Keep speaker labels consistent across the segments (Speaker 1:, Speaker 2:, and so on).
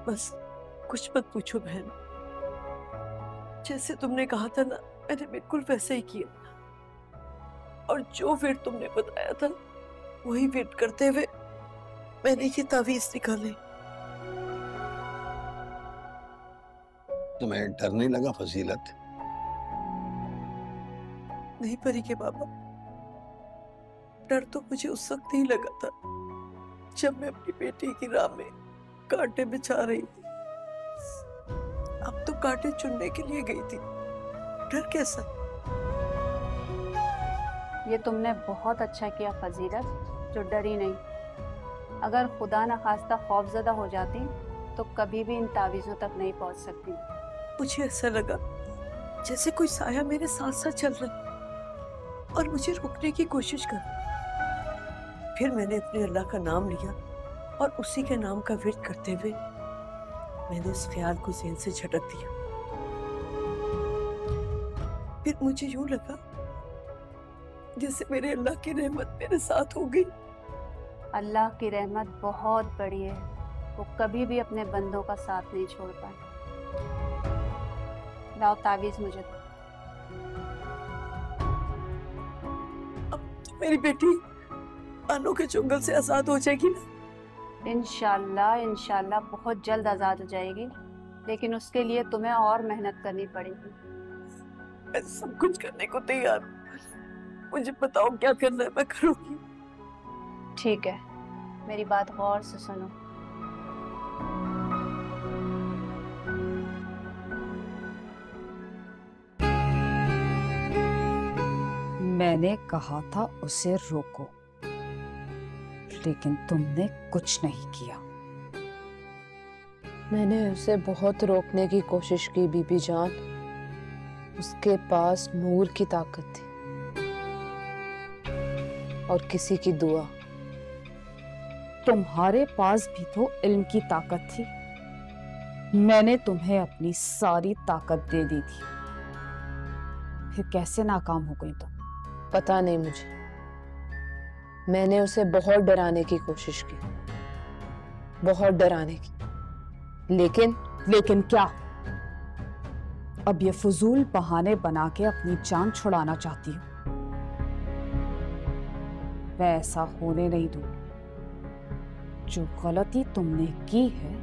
Speaker 1: बस कुछ मत पूछो बहन, जैसे तुमने कहा था ना मैंने बिल्कुल वैसे ही किया, और जो वेट तुमने बताया था वही वेट करते हुए मैंने ये तावीज निकाले।
Speaker 2: तुम्हें डर नहीं लगा फजीलत?
Speaker 1: नहीं परी के बाबा, डर तो मुझे उस वक्त ही लगा था जब मैं अपनी बेटी की राह में कांटे बिछा रही थी। अब तो कांटे चुनने के लिए गई थी, डर कैसा?
Speaker 3: ये तुमने बहुत अच्छा किया फजीलत, जो डरी नहीं। अगर खुदा न खास्ता खौफजदा हो जाती तो कभी भी इन तावीज़ों तक नहीं पहुंच सकती।
Speaker 1: मुझे ऐसा लगा जैसे कोई साया मेरे साथ साथ चल रहा और मुझे रोकने की कोशिश कर। फिर मैंने अपने अल्लाह का नाम लिया और उसी के नाम का विर्द करते हुए मैंने इस ख्याल को ज़हन से झटक दिया। फिर मुझे यूं लगा जैसे मेरे अल्लाह की रहमत मेरे साथ हो गई।
Speaker 3: अल्लाह की रहमत बहुत बड़ी है, वो कभी भी अपने बंदों का साथ नहीं छोड़ता। लाओ तावीज़ मुझे दो।
Speaker 1: अब तो मेरी बेटी आनों के चुंगल से आजाद हो जाएगी ना?
Speaker 3: इंशाल्लाह इंशाल्लाह बहुत जल्द आज़ाद हो जाएगी, लेकिन उसके लिए तुम्हें और मेहनत करनी पड़ेगी।
Speaker 1: मैं सब कुछ करने को तैयार हूँ, मुझे बताओ क्या करना है, मैं करूँगी।
Speaker 3: ठीक है, मेरी बात गौर से सुनो।
Speaker 4: मैंने कहा था उसे रोको, लेकिन तुमने कुछ नहीं किया।
Speaker 5: मैंने उसे बहुत रोकने की कोशिश की बीबी जान। उसके पास नूर की ताकत थी और किसी की दुआ।
Speaker 4: तुम्हारे पास भी तो इल्म की ताकत थी। मैंने तुम्हें अपनी सारी ताकत दे दी थी, फिर कैसे नाकाम हो गई तुम?
Speaker 5: पता नहीं मुझे। मैंने उसे बहुत डराने की कोशिश की, बहुत डराने की,
Speaker 4: लेकिन क्या? अब ये फजूल बहाने बना के अपनी जान छुड़ाना चाहती हो? मैं ऐसा होने नहीं दूंगी। जो गलती तुमने की है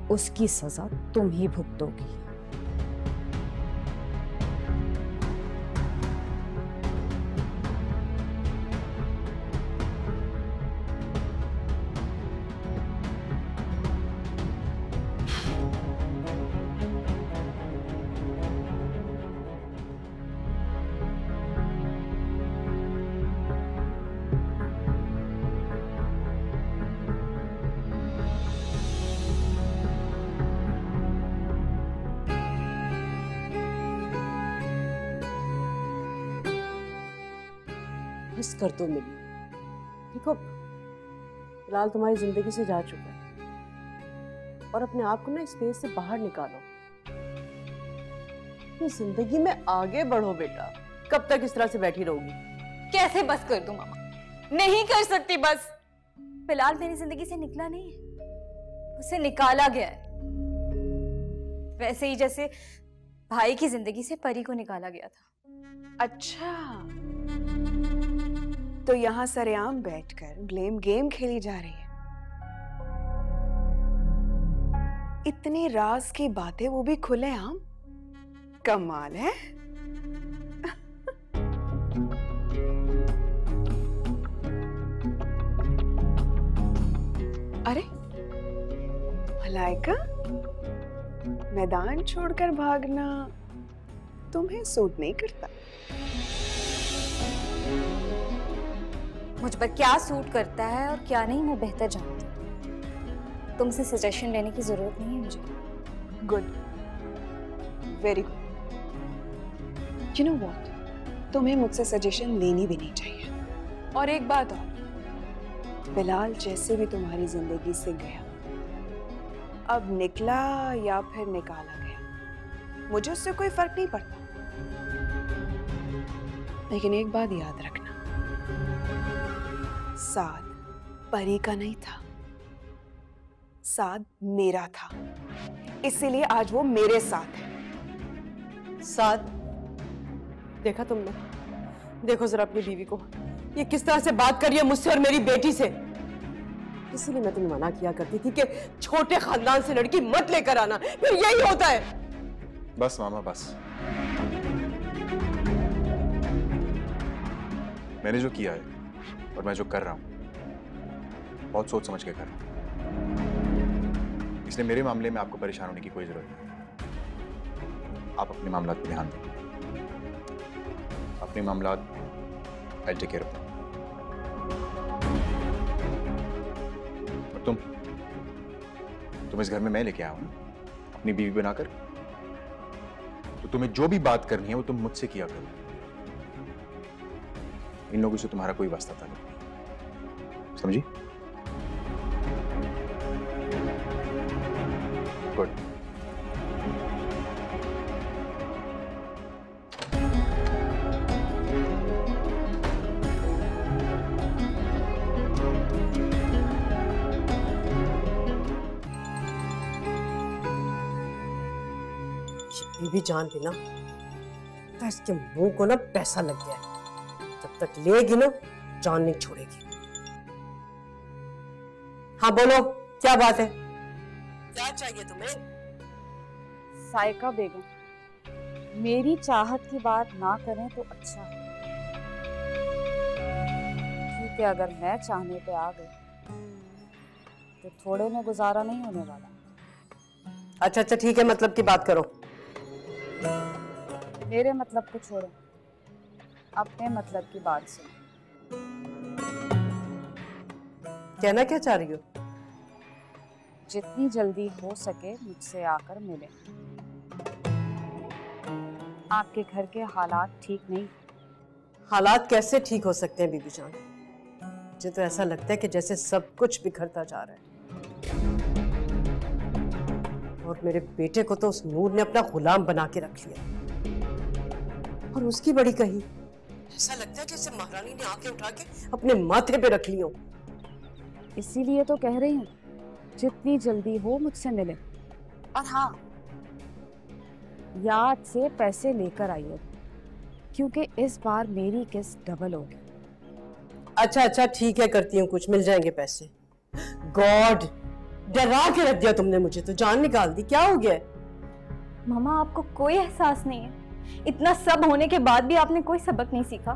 Speaker 4: उसकी सजा तुम ही भुगतोगी।
Speaker 6: बस कर दो मिली। देखो फिलहाल तुम्हारी जिंदगी से जा चुका है और अपने आप को ना इस फेज से बाहर निकालो। अपनी जिंदगी में आगे बढ़ो बेटा। कब तक इस तरह से बैठी रहोगी?
Speaker 7: कैसे बस कर दूं मामा? नहीं कर सकती बस। फिलहाल मेरी जिंदगी से निकला नहीं है, उसे निकाला गया है। वैसे ही जैसे भाई की जिंदगी से परी को निकाला गया था।
Speaker 8: अच्छा, तो यहाँ सरेआम बैठकर ब्लेम गेम खेली जा रही है। इतनी राज की बातें, वो भी खुलेआम। कमाल है। अरे मलाइका, मैदान छोड़कर भागना तुम्हें सूट नहीं करता।
Speaker 7: मुझ पर क्या सूट करता है और क्या नहीं मैं बेहतर जानती हूँ। तुमसे सजेशन लेने की जरूरत नहीं है मुझे।
Speaker 8: Good, very good. You know what, तुम्हें मुझसे सजेशन लेनी भी नहीं चाहिए। और एक बात और, बिलाल जैसे भी तुम्हारी जिंदगी से गया, अब निकला या फिर निकाला गया, मुझे उससे कोई फर्क नहीं पड़ता। लेकिन एक बात याद रखना, साथ परी का नहीं था, साद मेरा था, इसीलिए आज वो मेरे साथ है।
Speaker 6: साद, देखा तुमने? देखो जरा अपनी बीवी को, ये किस तरह से बात कर रही है मुझसे और मेरी बेटी से। इसीलिए मैं तुम्हें मना किया करती थी कि छोटे खानदान से लड़की मत लेकर आना, फिर यही होता है।
Speaker 2: बस मामा बस। मैंने जो किया है और मैं जो कर रहा हूं बहुत सोच समझ के कर रहा हूं, इसलिए मेरे मामले में आपको परेशान होने की कोई जरूरत नहीं। आप अपने मामलात पे ध्यान दें, अपने मामलात I'll take care of them। और तुम इस घर में मैं लेके आया हूं अपनी बीवी बनाकर, तो तुम्हें जो भी बात करनी है वो तुम मुझसे किया करो। इन लोगों से तुम्हारा कोई वास्ता था नहीं, समझी? गुड।
Speaker 6: बीबी जान भी ना, तो इसके मुंह को ना पैसा लग गया है। जब तक लेगी ना जान नहीं छोड़ेगी। हाँ बोलो, क्या बात है? क्या चाहिए तुम्हें?
Speaker 4: साइका बेगम, मेरी चाहत की बात ना करें तो अच्छा है, क्योंकि अगर मैं चाहने पे आ गई तो थोड़े में गुजारा नहीं होने वाला।
Speaker 6: अच्छा अच्छा ठीक है, मतलब की बात करो।
Speaker 4: मेरे मतलब को छोड़ो, अपने मतलब की बात सुनो।
Speaker 6: कहना क्या चाह रही हो?
Speaker 4: जितनी जल्दी हो सके मुझसे आकर मिलें। आपके घर के हालात ठीक नहीं।
Speaker 6: हालात कैसे ठीक हो सकते हैं बीबी जान? मुझे तो ऐसा लगता है कि जैसे सब कुछ बिखरता जा रहा है। और मेरे बेटे को तो उस नूर ने अपना गुलाम बना के रख लिया, और उसकी बड़ी कही। ऐसा लगता है जैसे महारानी ने आंखें उठा के अपने माथे पे रख ली हो।
Speaker 4: इसीलिए तो कह रही हूँ जितनी जल्दी हो मुझसे मिले। और हाँ, याद से पैसे लेकर आइए, क्योंकि इस बार मेरी किस्त डबल होगी।
Speaker 6: अच्छा अच्छा ठीक है, करती हूँ कुछ, मिल जाएंगे पैसे। गॉड, डरा के रख दिया तुमने मुझे, तो जान निकाल दी। क्या हो गया?
Speaker 7: मामा आपको कोई एहसास नहीं है? इतना सब होने के बाद भी आपने कोई सबक नहीं सीखा?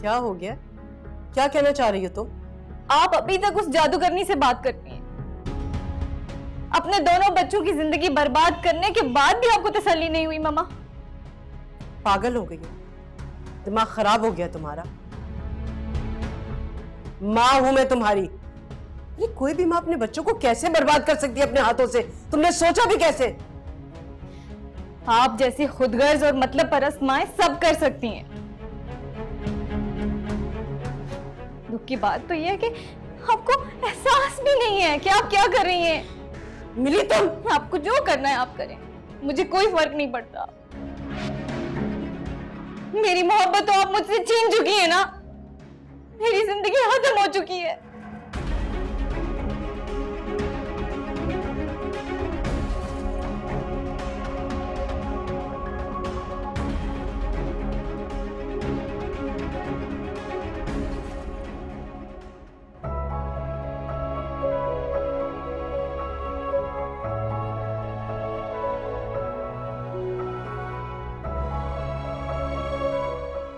Speaker 6: क्या हो गया? क्या कहना चाह रही हो तुम?
Speaker 7: आप अभी तक उस जादूगरनी से बात करती हैं। अपने दोनों बच्चों की जिंदगी बर्बाद करने के बाद भी आपको तसल्ली नहीं हुई मामा?
Speaker 6: पागल हो गई हो? दिमाग खराब हो गया तुम्हारा? माँ हूं मैं तुम्हारी। ये कोई भी माँ अपने बच्चों को कैसे बर्बाद कर सकती है अपने हाथों से? तुमने सोचा भी कैसे?
Speaker 7: आप जैसी खुदगर्ज और मतलब परस्त माएं सब कर सकती हैं। दुख की बात तो यह है कि आपको एहसास भी नहीं है कि आप क्या कर रही हैं।
Speaker 6: मिली तुम?
Speaker 7: आपको जो करना है आप करें, मुझे कोई फर्क नहीं पड़ता। मेरी मोहब्बत तो आप मुझसे छीन चुकी है ना, मेरी जिंदगी खत्म हो चुकी है।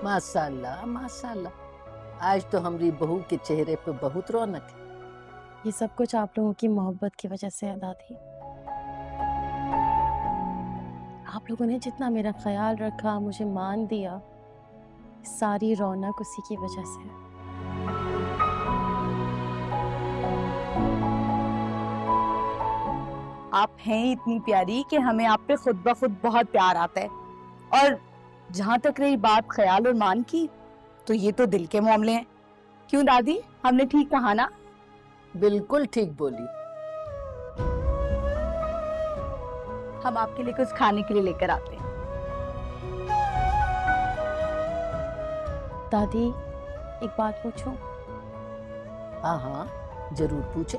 Speaker 9: माशाल्लाह माशाल्लाह, आज तो हमारी बहू के चेहरे पे बहुत रौनक है।
Speaker 10: ये सब कुछ आप लोगों की मोहब्बत की वजह से है दादी। आप लोगों ने जितना मेरा ख्याल रखा, मुझे मान दिया, सारी रौनक उसी की वजह से है।
Speaker 4: आप हैं इतनी प्यारी कि हमें आप पे खुद ब खुद बहुत प्यार आता है। और जहां तक रही बात ख्याल और मान की, तो ये तो दिल के मामले हैं। क्यों दादी, हमने ठीक कहा ना?
Speaker 9: बिल्कुल ठीक बोली।
Speaker 4: हम आपके लिए कुछ खाने के लिए लेकर आते हैं।
Speaker 10: दादी एक बात पूछूं?
Speaker 9: हाँ हाँ जरूर पूछे।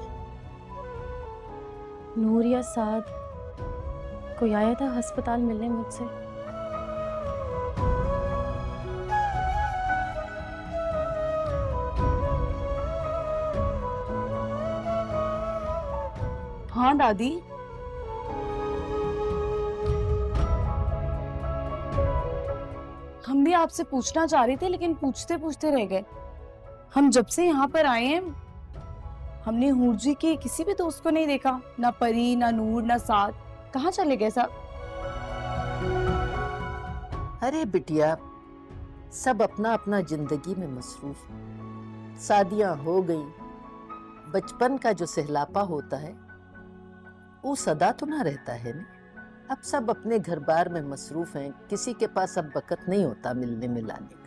Speaker 10: नूर या साद कोई आया था अस्पताल मिलने मुझसे?
Speaker 4: हाँ दादी, हम भी आपसे पूछना चाह रहे थे लेकिन पूछते पूछते रह गए। हम जब से यहाँ पर आए हैं हमने हूर जी के किसी भी दोस्त को नहीं देखा, ना परी, ना नूर, ना साद। कहाँ चले गए सब?
Speaker 9: अरे बिटिया, सब अपना अपना जिंदगी में मसरूफ। शादियां हो गई, बचपन का जो सहलापा होता है वो सदा तो ना रहता है ना। अब सब अपने घर बार में मसरूफ हैं, किसी के पास अब वक्त नहीं होता मिलने मिलाने का।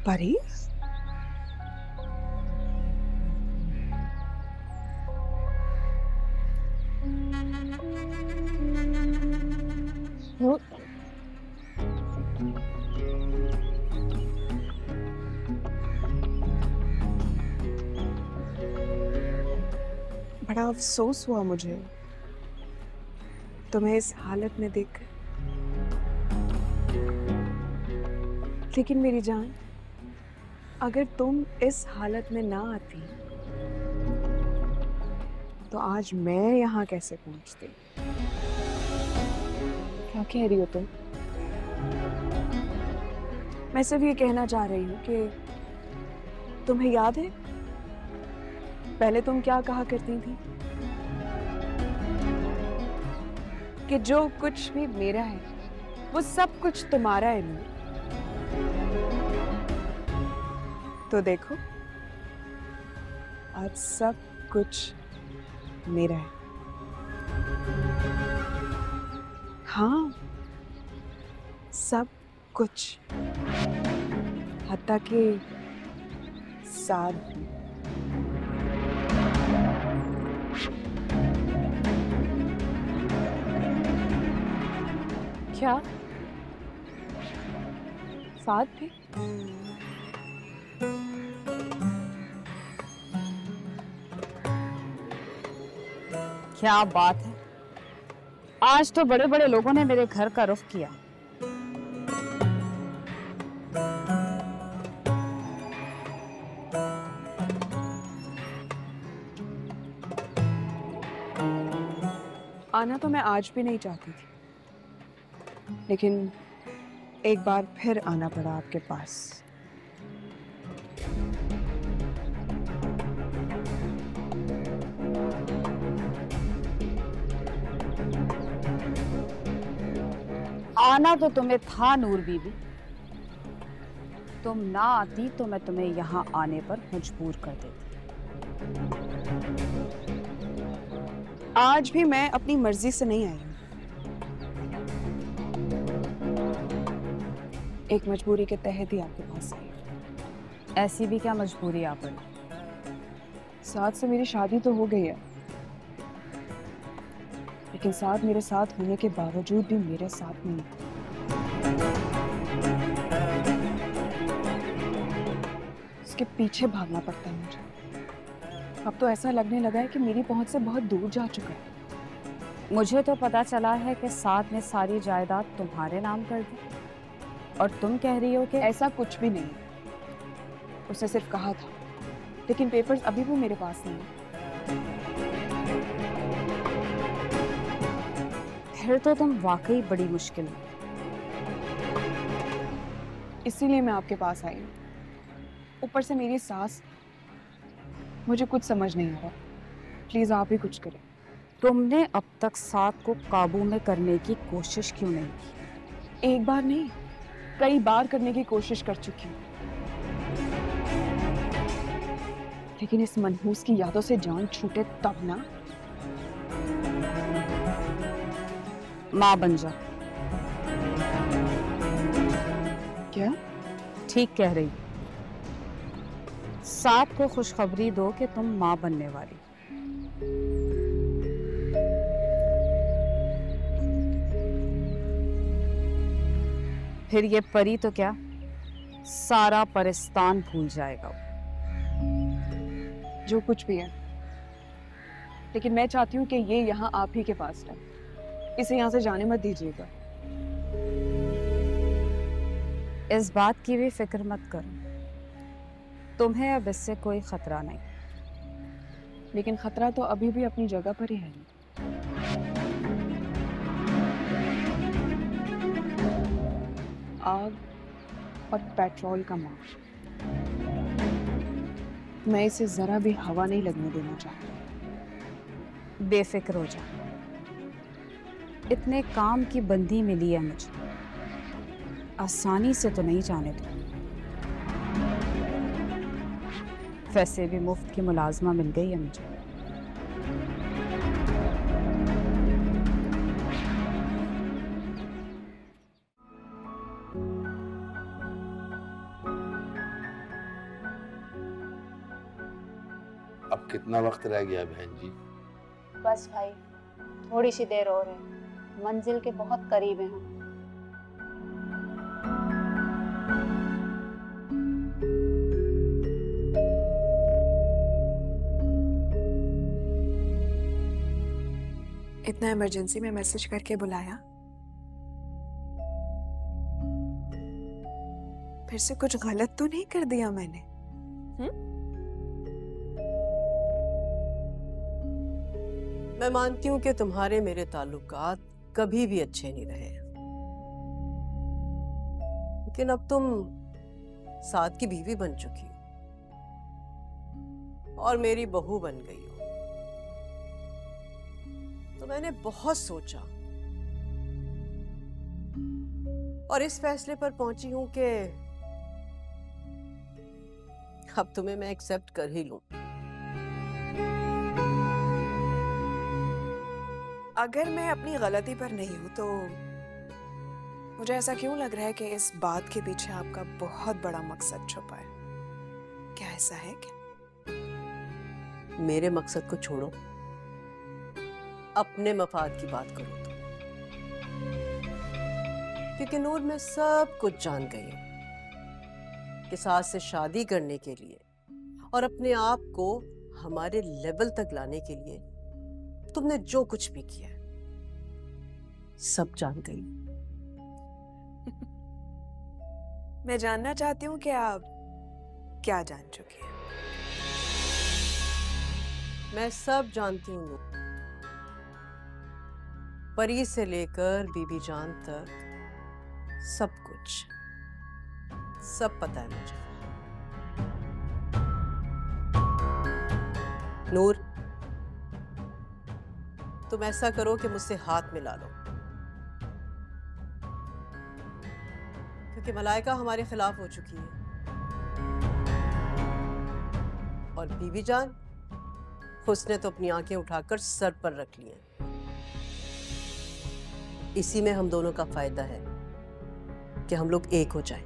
Speaker 8: परी, बड़ा अफसोस हुआ मुझे तुम्हें इस हालत में देखकर। लेकिन मेरी जान, अगर तुम इस हालत में ना आती तो आज मैं यहाँ कैसे पहुंचती? क्या कह रही हो तुम? मैं सिर्फ ये कहना चाह रही हूँ कि तुम्हें याद है पहले तुम क्या कहा करती थी कि जो कुछ भी मेरा है वो सब कुछ तुम्हारा है नूर। तो देखो, आज सब कुछ मेरा है। हाँ, सब कुछ, हत्ता कि साद भी।
Speaker 4: क्या?
Speaker 8: साद भी?
Speaker 4: क्या बात है, आज तो बड़े बड़े लोगों ने मेरे घर का रुख किया।
Speaker 8: आना तो मैं आज भी नहीं चाहती थी, लेकिन एक बार फिर आना पड़ा आपके पास।
Speaker 4: आना तो तुम्हें था नूर बीबी, तुम ना आती तो मैं तुम्हें यहाँ आने पर मजबूर कर देती।
Speaker 8: आज भी मैं अपनी मर्जी से नहीं आई हूँ, एक मजबूरी के तहत ही आपके पास आई हूँ।
Speaker 4: ऐसी भी क्या मजबूरी आ पड़ी?
Speaker 8: साथ से मेरी शादी तो हो गई है, लेकिन साथ मेरे साथ होने के बावजूद भी मेरे साथ नहीं। उसके पीछे भागना पड़ता है मुझे। अब तो ऐसा लगने लगा है कि मेरी पहुंच से बहुत दूर जा चुका है।
Speaker 4: मुझे तो पता चला है कि साथ ने सारी जायदाद तुम्हारे नाम कर दी, और तुम कह रही हो कि
Speaker 8: ऐसा कुछ भी नहीं। उसने सिर्फ कहा था, लेकिन पेपर्स अभी भी मेरे पास नहीं है।
Speaker 4: फिर तो तुम वाकई बड़ी मुश्किल में।
Speaker 8: इसीलिए मैं आपके पास आई हूँ। ऊपर से मेरी सास, मुझे कुछ समझ नहीं आ रहा। प्लीज आप ही कुछ करें।
Speaker 4: तुमने अब तक साथ को काबू में करने की कोशिश क्यों नहीं की?
Speaker 8: एक बार नहीं, कई बार करने की कोशिश कर चुकी हूँ, लेकिन इस मनहूस की यादों से जान छूटे तब ना।
Speaker 4: माँ बन जा।
Speaker 8: क्या?
Speaker 4: ठीक कह रही। साथ को खुशखबरी दो कि तुम माँ बनने वाली। फिर ये परी तो क्या, सारा परिस्तान भूल जाएगा।
Speaker 8: जो कुछ भी है, लेकिन मैं चाहती हूँ कि ये यहाँ आप ही के पास रहे। इसे यहाँ से जाने मत दीजिएगा।
Speaker 4: इस बात की भी फिक्र मत करो, तुम्हें अब इससे कोई खतरा नहीं।
Speaker 8: लेकिन खतरा तो अभी भी अपनी जगह पर ही है। आग और पेट्रोल का मार्च, मैं इसे जरा भी हवा नहीं लगने देना चाहती।
Speaker 4: बेफिक्र हो जा, इतने काम की बंदी मिली है मुझे, आसानी से तो नहीं जाने दो। वैसे भी मुफ्त की मुलाजमा मिल गई है मुझे।
Speaker 11: अब कितना वक्त रह गया बहन जी?
Speaker 3: बस भाई, थोड़ी सी देर और है, मंजिल के बहुत करीब हैं हम।
Speaker 8: इतना इमरजेंसी में मैसेज करके बुलाया, फिर से कुछ गलत तो नहीं कर दिया मैंने?
Speaker 6: मैं मानती हूँ कि तुम्हारे मेरे ताल्लुकात कभी भी अच्छे नहीं रहे, लेकिन अब तुम साद की बीवी बन चुकी हो और मेरी बहू बन गई हो। तो मैंने बहुत सोचा और इस फैसले पर पहुंची हूं कि अब तुम्हें मैं एक्सेप्ट कर ही लूं।
Speaker 8: अगर मैं अपनी गलती पर नहीं हूं तो मुझे ऐसा क्यों लग रहा है कि इस बात के पीछे आपका बहुत बड़ा मकसद छुपा है? क्या ऐसा है क्या?
Speaker 6: मेरे मकसद को छोड़ो, अपने मफाद की बात करो तो। क्योंकि नूर, मैं सब कुछ जान गई हूं कि सास से शादी करने के लिए और अपने आप को हमारे लेवल तक लाने के लिए तुमने जो कुछ भी किया है, सब जान गई।
Speaker 8: मैं जानना चाहती हूँ कि आप क्या जान चुकी हैं?
Speaker 6: मैं सब जानती हूँ नूर, परी से लेकर बीबी जान तक सब कुछ, सब पता है मुझे। नूर, तुम ऐसा करो कि मुझसे हाथ मिला लो, क्योंकि मलाइका हमारे खिलाफ हो चुकी है और बीबी जान, उसने तो अपनी आंखें उठाकर सर पर रख ली हैं। इसी में हम दोनों का फायदा है कि हम लोग एक हो जाएं।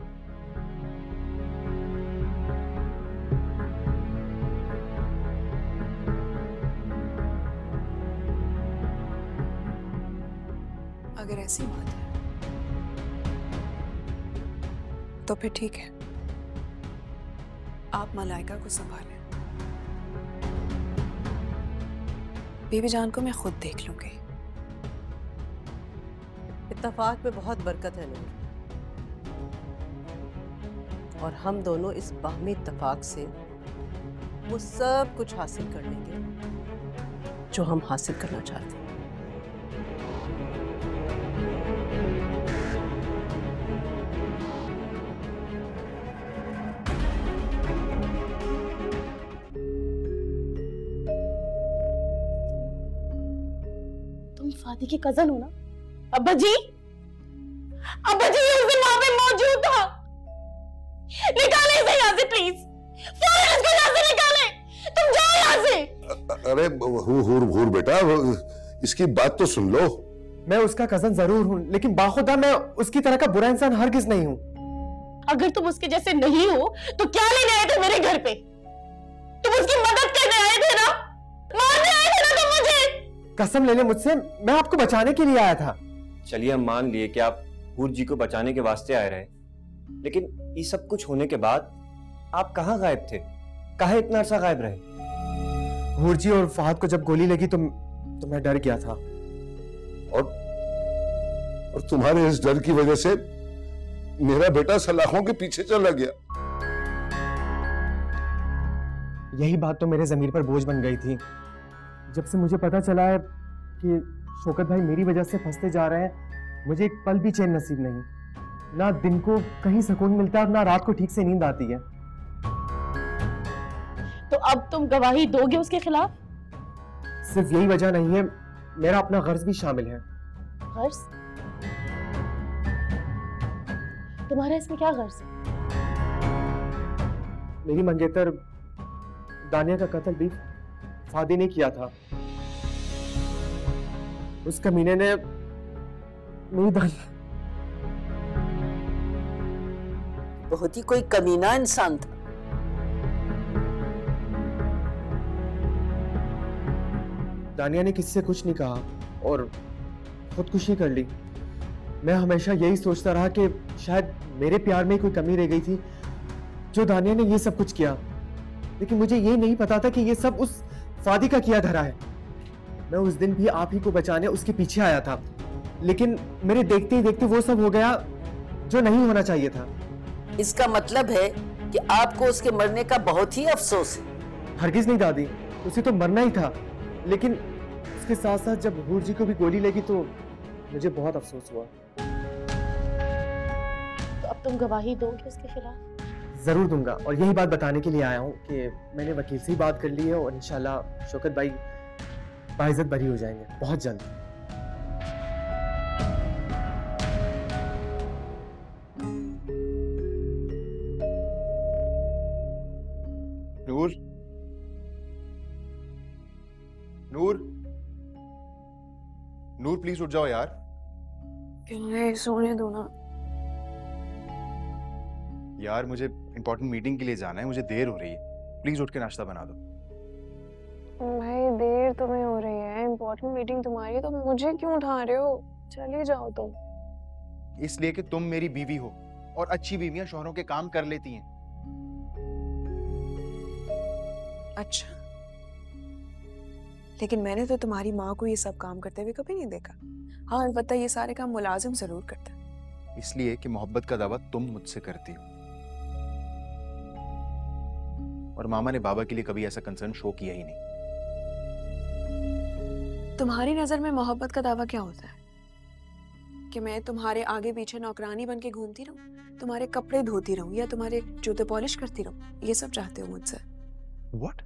Speaker 8: अगर ऐसी बात है तो फिर ठीक है, आप मलाइका को संभालें। बीबी जान को मैं खुद देख लूंगी।
Speaker 6: इत्तेफाक में बहुत बरकत है नूर, और हम दोनों इस बाहमी इत्तेफाक से वो सब कुछ हासिल कर लेंगे जो हम हासिल करना चाहते हैं।
Speaker 10: तुम फादी की कजन हो ना? अब्बा जी, अब्बा जी उस दिन वहां पे मौजूद था। निकाले इसे यहाँ से प्लीज, फौरन इसको यहाँ से निकाले। तुम जाओ यहाँ से।
Speaker 11: अरे हूर बेटा, इसकी बात तो सुन लो।
Speaker 12: मैं उसका कजन जरूर हूँ, लेकिन बाखुदा मैं उसकी तरह का बुरा इंसान हरगिज नहीं हूँ।
Speaker 10: अगर तुम उसके जैसे नहीं हो तो क्या लेने आए थे मेरे घर पे? तुम उसकी मदद करने आए थे ना, मारने आए थे ना तुम मुझे।
Speaker 12: कसम ले ले मुझसे, मैं आपको बचाने के लिए आया था।
Speaker 13: चलिए हम मान लिए कि आप हूर जी को बचाने के वास्ते आए रहे, लेकिन ये सब कुछ होने के बाद आप कहाँ गायब थे? कहाँ इतना अरसा गायब रहे?
Speaker 12: हूर जी और फहद को जब गोली लगी तो मैं डर गया था।
Speaker 11: और तुम्हारे इस डर की वजह से मेरा बेटा सलाखों के पीछे चला गया।
Speaker 12: यही बात तो मेरे जमीर पर बोझ बन गई थी। जब से मुझे पता चला है कि शौकत भाई मेरी वजह से फंसते जा रहे हैं, मुझे एक पल भी चैन नसीब नहीं। ना दिन को कहीं सुकून मिलता है और ना रात को ठीक से नींद आती है।
Speaker 10: तो अब तुम गवाही दोगे उसके खिलाफ?
Speaker 12: सिर्फ यही वजह नहीं है, मेरा अपना गर्ज भी शामिल है।
Speaker 10: गर्ज? तुम्हारा इसमें क्या गर्ज है?
Speaker 12: मेरी मंगेतर दानिया का कत्ल भी फादी ने किया था। उस कमीने ने मेरी दानिया।
Speaker 9: बहुत ही कोई कमीना इंसान था।
Speaker 12: दानिया ने किसी से कुछ नहीं कहा और खुदकुशी कर ली। मैं हमेशा यही सोचता रहा कि शायद मेरे प्यार में कोई कमी रह गई थी जो दानिया ने ये सब कुछ किया, लेकिन मुझे ये नहीं पता था कि ये सब उस फादी का किया धरा है। मैं उस दिन भी आप ही को बचाने उसके पीछे आया था, लेकिन मेरे देखते ही देखते वो सब हो गया जो नहीं होना चाहिए था।
Speaker 9: इसका मतलब है कि आपको उसके मरने का बहुत ही अफसोस है।
Speaker 12: हरगिज नहीं दादी, उसे तो मरना ही था, लेकिन उसके साथ साथ जब हूर जी को भी गोली लगी तो मुझे बहुत अफसोस हुआ।
Speaker 10: तो अब तुम गवाही दोगे उसके खिलाफ?
Speaker 12: जरूर दूंगा, और यही बात बताने के लिए आया हूँ कि मैंने वकील से ही बात कर ली है और इंशाल्लाह शौकत भाई बाइज्जत बरी हो जाएंगे बहुत जल्द।
Speaker 2: नूर, नूर, नूर प्लीज उठ जाओ यार।
Speaker 8: क्यों? सोने दो ना
Speaker 2: यार, मुझे इंपॉर्टेंट मीटिंग के लिए जाना है, मुझे देर हो रही है। प्लीज उठ के नाश्ता बना दो।
Speaker 8: भाई देर तुम्हें हो रही है, इम्पोर्टेंट मीटिंग तुम्हारी, तो मुझे क्यों उठा रहे हो? चले जाओ तुम।
Speaker 2: इसलिए कि तुम मेरी बीवी हो और अच्छी बीवियां शौहरों के काम कर लेती हैं।
Speaker 8: अच्छा, लेकिन मैंने तो तुम्हारी माँ को ये सब काम करते हुए कभी नहीं देखा। हाँ, अलबत्ता ये सारे काम मुलाजिम जरूर करता है।
Speaker 2: इसलिए कि मोहब्बत का दावा तुम मुझसे करती हो, और मामा ने बाबा के लिए कभी ऐसा कंसर्न शो किया ही नहीं।
Speaker 8: तुम्हारी नजर में मोहब्बत का दावा क्या होता है? कि मैं तुम्हारे आगे पीछे नौकरानी बन के घूमती रहूं, तुम्हारे कपड़े धोती रहूं या तुम्हारे जूते पॉलिश करती रहूं? ये सब चाहते हो मुझसे?
Speaker 2: What?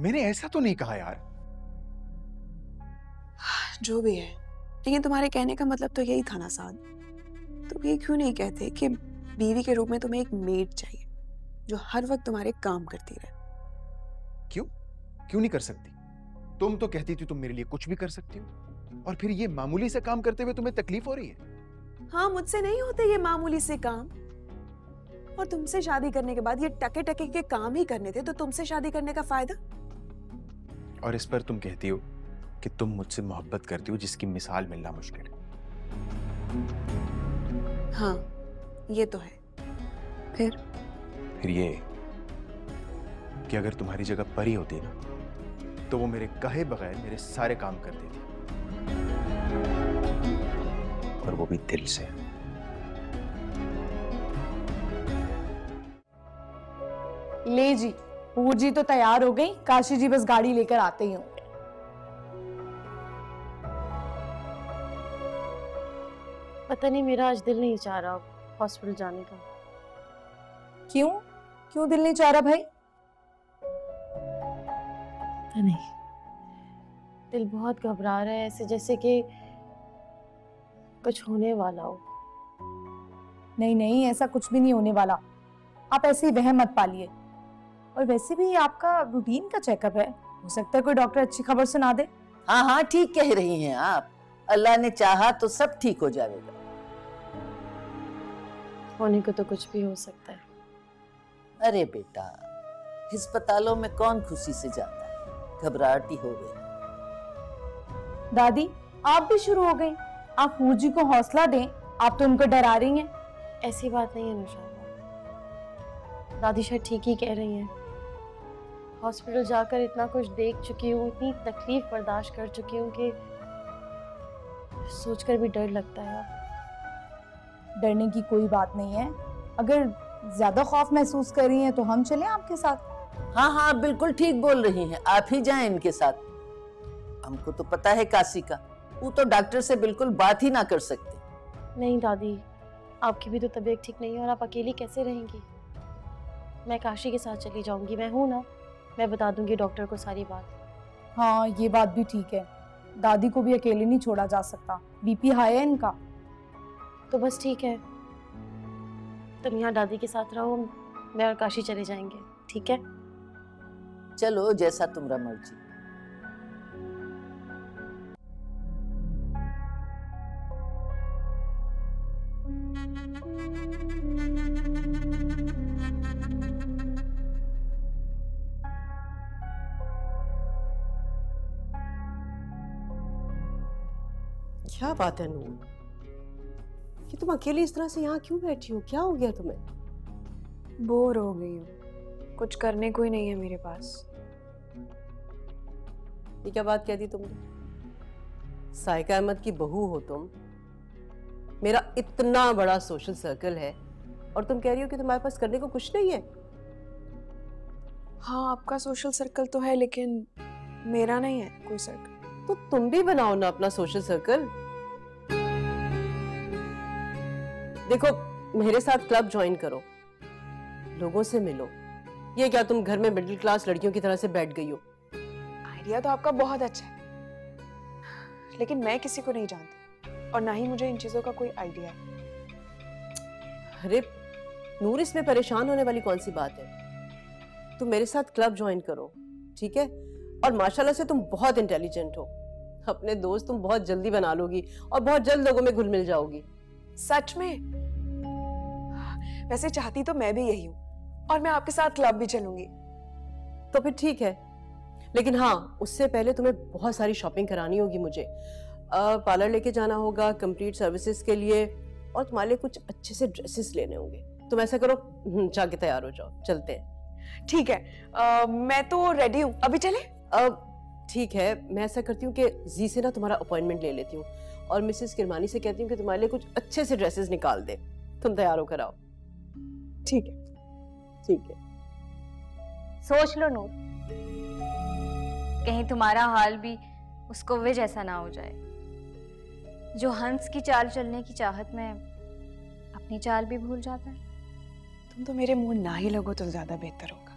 Speaker 2: मैंने ऐसा तो नहीं कहा यार।
Speaker 8: जो भी है, लेकिन तुम्हारे कहने का मतलब तो यही था ना साद। तुम ये क्यों नहीं कहते कि बीवी के रूप में तुम्हें एक मेड चाहिए जो हर वक्त तुम्हारे काम करती रहे?
Speaker 2: क्यों नहीं कर सकती? तुम तो कहती थी तुम मेरे लिए कुछ भी कर सकती हो, और फिर ये मामूली से काम करते हुए तुम्हें तकलीफ हो रही है?
Speaker 8: हाँ, मुझसे नहीं होते ये मामूली से काम, और तुमसे शादी करने के बाद ये टके टके के काम ही करने थे, तो तुमसे शादी करने का फायदा?
Speaker 2: और इस पर तुम कहती हो कि तुम मुझसे मोहब्बत करती हो, जिसकी मिसाल मिलना मुश्किल है।
Speaker 8: हाँ, ये तो है। फिर
Speaker 2: ये कि अगर तुम्हारी जगह परी होती ना, तो वो मेरे कहे बगैर मेरे सारे काम कर देती, और वो भी दिल से।
Speaker 4: ले जी, हूर जी तो तैयार हो गई, काशी जी बस गाड़ी लेकर आते ही होंगे।
Speaker 10: पता नहीं, मेरा आज दिल नहीं चाह रहा हॉस्पिटल जाने का।
Speaker 4: क्यों? क्यों दिल नहीं चाह रहा भाई?
Speaker 10: पता नहीं, दिल बहुत घबरा रहा है, ऐसे जैसे कि कुछ होने वाला हो।
Speaker 4: नहीं नहीं, ऐसा कुछ भी नहीं होने वाला, आप ऐसे ही वहम मत पालिए। और वैसे भी आपका रूटीन का चेकअप है, हो सकता है कोई डॉक्टर अच्छी खबर सुना दे।
Speaker 9: हाँ हाँ, ठीक कह रही हैं आप। अल्लाह ने चाहा तो सब ठीक हो जाएगा।
Speaker 10: होने को तो कुछ भी हो सकता है।
Speaker 9: अरे बेटा, अस्पतालों में कौन खुशी से जाता है, घबराहट ही हो गई।
Speaker 4: दादी आप भी शुरू हो गई। आप फूफी जी को हौसला दें, आप तो उनको डरा रही हैं।
Speaker 10: ऐसी बात नहीं है नुशादा, दादी शायद ठीक ही कह रही हैं। हॉस्पिटल जाकर इतना कुछ देख चुकी हूँ, इतनी तकलीफ बर्दाश्त कर चुकी हूँ कि सोचकर भी डर लगता है यार।
Speaker 4: डरने की कोई बात नहीं है। अगर ज्यादा खौफ महसूस कर रही हैं तो हम चलें आपके साथ।
Speaker 9: हाँ हाँ बिल्कुल ठीक बोल रही हैं, आप ही जाएं इनके साथ। हमको तो पता है काशी का, वो तो डॉक्टर से बिल्कुल बात ही ना कर सकते।
Speaker 10: नहीं दादी, आपकी भी तो तबीयत ठीक नहीं है और आप अकेली कैसे रहेंगी? मैं काशी के साथ चली जाऊंगी, मैं हूं ना, मैं बता दूंगी डॉक्टर को सारी बात।
Speaker 4: हाँ ये बात भी ठीक है, दादी को भी अकेले नहीं छोड़ा जा सकता, बीपी हाई है इनका।
Speaker 10: तो बस ठीक है, तुम यहाँ दादी के साथ रहो, मैं और काशी चले जाएंगे, ठीक है?
Speaker 9: चलो जैसा तुम्हारा मर्जी।
Speaker 6: क्या बात है नूर, कि तुम अकेली इस तरह से यहाँ क्यों बैठी हो? क्या हो गया तुम्हें?
Speaker 8: बोर हो गई हूँ, कुछ करने को ही नहीं है मेरे पास।
Speaker 6: ये क्या बात कह दी तुमने? साइका अहमद की बहू हो तुम, मेरा इतना बड़ा सोशल सर्कल है और तुम कह रही हो कि तुम्हारे पास करने को कुछ नहीं है?
Speaker 8: हाँ आपका सोशल सर्कल तो है, लेकिन मेरा नहीं है कोई सर्कल।
Speaker 6: तो तुम भी बनाओ ना अपना सोशल सर्कल। देखो, मेरे साथ क्लब ज्वाइन करो, लोगों से मिलो। ये क्या तुम घर में मिडिल क्लास लड़कियों की तरह से बैठ गई हो?
Speaker 8: आइडिया तो आपका बहुत अच्छा है, लेकिन मैं किसी को नहीं जानती और ना ही मुझे इन चीजों का कोई आइडिया है।
Speaker 6: अरे नूर, इसमें परेशान होने वाली कौन सी बात है? तुम मेरे साथ क्लब ज्वाइन करो, ठीक है? और माशाल्लाह से तुम बहुत इंटेलिजेंट हो, अपने दोस्त तुम बहुत जल्दी बना लोगी और बहुत जल्द लोगों में घुल मिल जाओगी।
Speaker 8: सच में? वैसे चाहती तो मैं भी यही हूँ और मैं आपके साथ क्लब भी चलूंगी।
Speaker 6: तो फिर ठीक है, लेकिन हाँ, उससे पहले तुम्हें बहुत सारी शॉपिंग करानी होगी मुझे। पार्लर लेके जाना होगा कंप्लीट सर्विसेज के लिए, और तुम्हारे लिए कुछ अच्छे से ड्रेसेस लेने होंगे। तुम ऐसा करो, जाके तैयार हो जाओ, चलते हैं।
Speaker 8: ठीक है, मैं तो रेडी हूँ, अभी चले?
Speaker 6: ठीक है, मैं ऐसा करती हूँ कि जी से ना तुम्हारा अपॉइंटमेंट ले लेती हूँ और मिसेस किरमानी से कहती हूँ कि तुम्हारे लिए कुछ अच्छे से ड्रेसेस निकाल दे। तुम तैयार होकर आओ।
Speaker 8: ठीक है।
Speaker 6: ठीक है।
Speaker 7: सोच लो नूर, कहीं तुम्हारा हाल भी उस कौवे जैसा ना हो जाए जो हंस की चाल चलने की चाहत में अपनी चाल भी भूल जाता है।
Speaker 8: तुम तो मेरे मुंह ना ही लगो तो ज्यादा बेहतर होगा।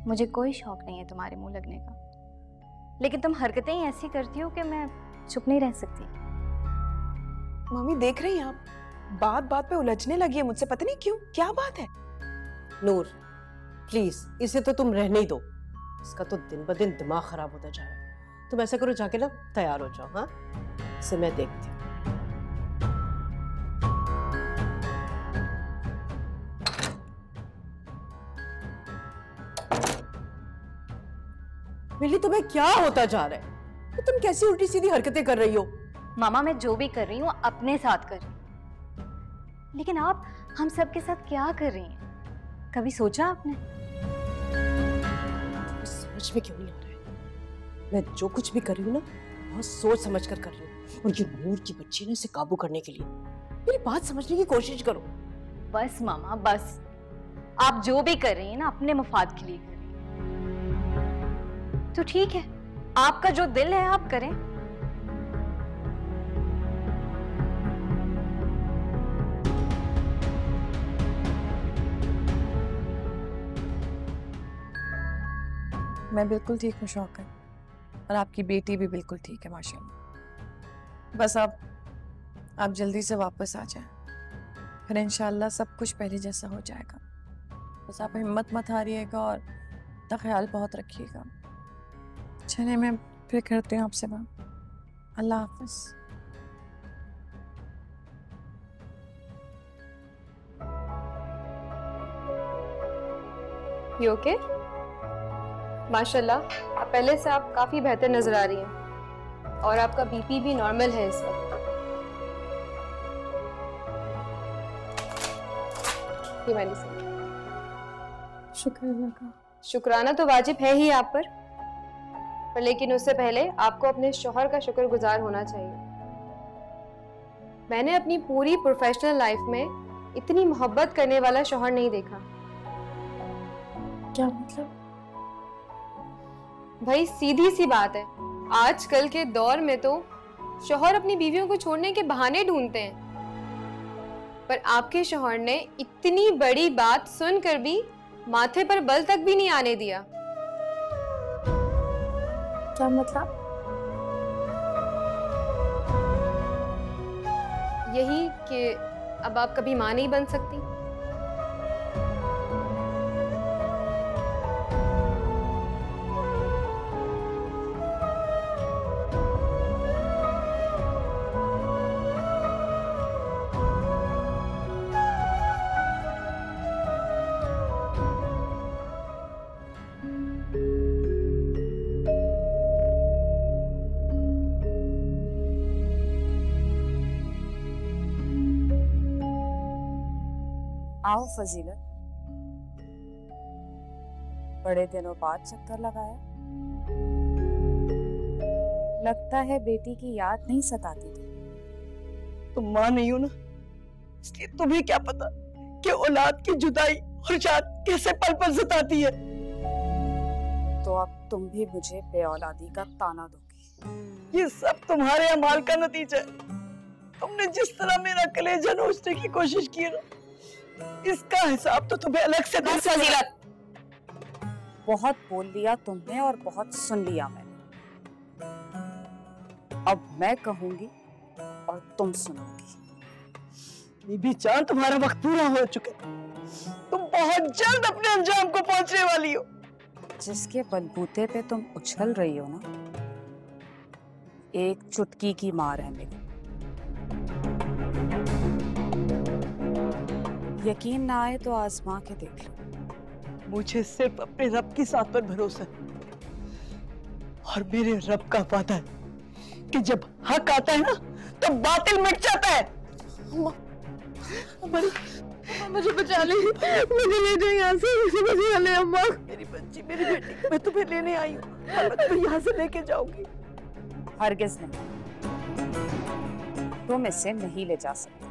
Speaker 7: मुझे कोई शौक नहीं है तुम्हारे मुंह लगने का, लेकिन तुम हरकतें ही ऐसी करती हो कि मैं चुप नहीं रह सकती।
Speaker 8: मम्मी देख रही हैं आप, बात बात पे उलझने लगी है मुझसे, पता नहीं क्यों। क्या बात है?
Speaker 6: नूर प्लीज, इसे तो तुम रहने ही दो, इसका तो दिन ब दिन दिमाग खराब होता जा रहा है। तुम ऐसा करो, जाके ना तैयार हो जाओ। हाँ, इसे मैं देखती हूँ। मिली, तुम्हें क्या होता जा रहा है? तो तुम कैसी उल्टी सीधी हरकतें कर रही हो?
Speaker 7: मामा, मैं जो भी कर रही हूँ अपने साथ कर रही हूँ, लेकिन आप हम सब के साथ क्या कर रही हैं? कभी सोचा आपने?
Speaker 6: समझ में क्यों नहीं आ रहा है? मैं जो कुछ भी कर रही हूँ ना, बहुत सोच समझ कर रही हूँ, और ये नूर की बच्ची ने इसे काबू करने के लिए। मेरी बात समझने की कोशिश करो।
Speaker 7: बस मामा बस, आप जो भी कर रही हैं ना अपने मफाद के लिए कर रही हैं। तो ठीक है, आपका जो दिल है आप करें।
Speaker 8: मैं बिल्कुल ठीक हूँ शौकत, और आपकी बेटी भी बिल्कुल ठीक है माशाल्लाह। बस आप जल्दी से वापस आ जाएं, फिर इंशाल्लाह सब कुछ पहले जैसा हो जाएगा। बस आप हिम्मत मत हारिएगा और अपना ख्याल बहुत रखिएगा। चलिए, मैं फिर करती हूँ आपसे बात। अल्लाह हाफिज।
Speaker 14: You okay? माशाल्लाह, अब पहले से आप काफी बेहतर नजर आ रही हैं और आपका बीपी भी नॉर्मल है इस वक्त। ये मेडिसिन।
Speaker 10: शुक्राना का।
Speaker 14: शुक्राना तो वाजिब है ही आप पर लेकिन उससे पहले आपको अपने शौहर का शुक्रगुजार होना चाहिए। मैंने अपनी पूरी प्रोफेशनल लाइफ में इतनी मोहब्बत करने वाला शौहर नहीं देखा।
Speaker 10: क्या मतलब?
Speaker 14: भाई सीधी सी बात है, आजकल के दौर में तो शौहर अपनी बीवियों को छोड़ने के बहाने ढूंढते हैं, पर आपके शौहर ने इतनी बड़ी बात सुनकर भी माथे पर बल तक भी नहीं आने दिया।
Speaker 10: क्या मतलब?
Speaker 14: यही कि अब आप कभी मां नहीं बन सकती।
Speaker 4: आओ फजीलत, बड़े दिनों बाद चक्कर लगाया। लगता है बेटी की याद नहीं सताती थी।
Speaker 1: तुम मां नहीं हो ना, इसलिए तुम्हें क्या पता कि औलाद की जुदाई और याद कैसे पल पल सताती है।
Speaker 4: तो अब तुम भी मुझे बेऔलादी का ताना दोगी।
Speaker 1: ये सब तुम्हारे अमाल का नतीजा है। तुमने जिस तरह मेरा कलेजा नोचने की कोशिश की ना, इसका हिसाब तो तुम्हें अलग से देना है।
Speaker 4: फजीलत, बहुत बोल लिया तुमने और बहुत सुन लिया मैंने। अब मैं कहूंगी और तुम सुनोगी।
Speaker 1: बीबी जान, तुम्हारा वक्त पूरा हो चुका है। तुम बहुत जल्द अपने अंजाम को पहुंचने वाली हो।
Speaker 4: जिसके बलबूते पे तुम उछल रही हो ना, एक चुटकी की मार है मेरी। यकीन ना आए तो आजमा के देख लो।
Speaker 1: मुझे सिर्फ अपने रब की साथ पर भरोसा है और मेरे रब का वादा है कि जब हक आता है ना तो बातिल मिट जाता है।
Speaker 10: मुझे बचा ले, मुझे ले जाओ यहाँ से, मुझे बचा ले अम्मा।
Speaker 1: मेरी बच्ची, मेरी बेटी, मैं तुम्हें लेने आई हूँ और मैं तुम्हें यहाँ से लेके जाऊंगी।
Speaker 4: हरगिज़ नहीं, तुम इसे नहीं ले जा सकते।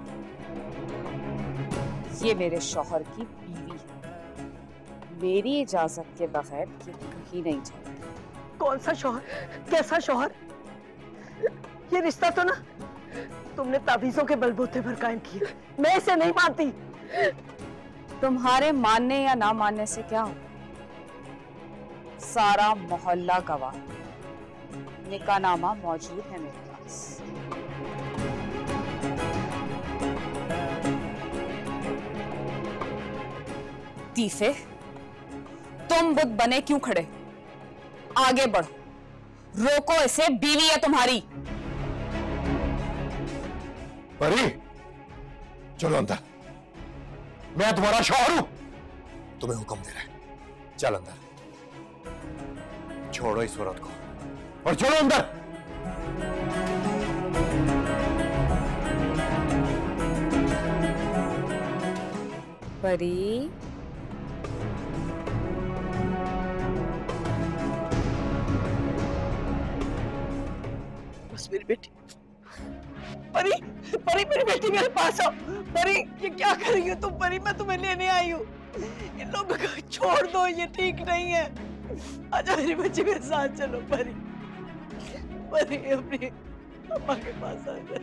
Speaker 4: ये मेरे शौहर की बीवी है, मेरी इजाजत के बगैर ये कहीं नहीं जाएगी।
Speaker 1: कौन सा शौहर? कैसा शौहर? ये रिश्ता तो ना तुमने तावीजों के बलबूते पर कायम किया। मैं इसे नहीं मानती।
Speaker 4: तुम्हारे मानने या ना मानने से क्या होगा? सारा मोहल्ला गवाह, निकाहनामा मौजूद है मेरे पास। तीफे, तुम बुत बने क्यों खड़े? आगे बढ़ो, रोको इसे, बीवी है तुम्हारी।
Speaker 11: परी, चलो अंदर। मैं तुम्हारा शौहर हूं, तुम्हें हुक्म दे रहा है। चल अंदर, छोड़ो इस औरत को और चलो अंदर।
Speaker 4: परी,
Speaker 1: बस मेरी बेटी। परी, परी मेरी बेटी, मेरे पास आओ। परी, ये क्या कर रही हो तुम? परी, मैं तुम्हें लेने आई हूँ। इन लोगों को छोड़ दो, ये ठीक नहीं है। आजा मेरी बच्ची, मेरे साथ चलो। परी, परी अपनी अम्मा के पास आ जा।